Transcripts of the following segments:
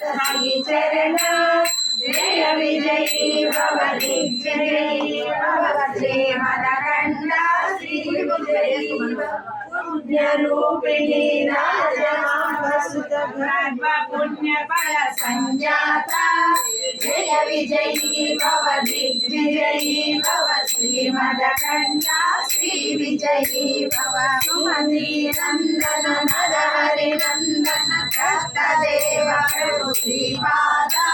साई चरण जय विजयी भव दिग्विजयी भव श्री मदकंडा श्री विजयी पुण्य रूपिणी राजमांबसुत पुण्य फल संजाता जय विजयी भव दिग्विजयी भव श्री मदकंडा श्री विजयी भव सुमति नंदन नर हरि नंदन कष्टदेव प्रभु श्रीपादा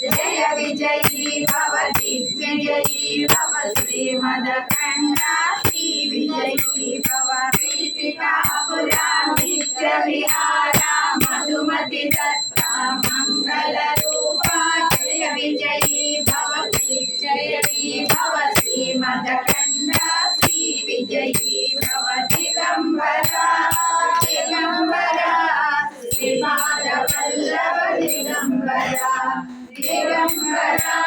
जय विजयी भव दिग्विजयी भव श्री मदकंडा श्री विजयी भव पीठिकापुरा नित्य विहारा मधुमति दत्ता मंगल रूपा जय विजयी भव दिग्विजयी भव श्री मदकंडा श्री विजयी भव दिगंबरा दिगंबरा श्रीपाद वल्लभ दिगंबरा दिगंबरा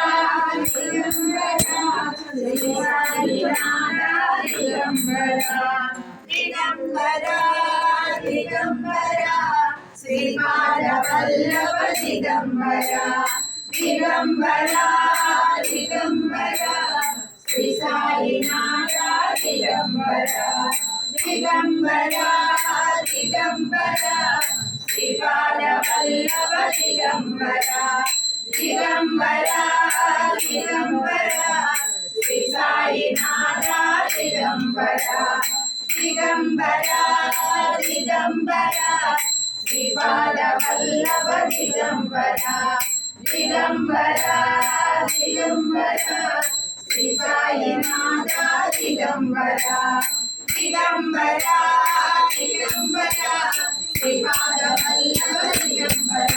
दिगंबरा श्री साईनाथ दिगंबरा दिगंबरा दिगंबरा श्रीपाद वल्लभ दिगंबरा दिगंबरा दिगंबरा श्री साईनाथ दिगंबरा दिगंबरा दिगंबरा श्रीपाद वल्लभ दिगंबरा दिगंबरा दिगंबरा श्री साईनाथ दिगंबरा दिगंबरा दिगंबरा श्रीपाद वल्लभ दिगंबरा दिगंबरा दिगंबरा श्री साईनाथ दिगंबरा दिगंबरा दिगंबरा श्रीपाद वल्लभ दिगंबरा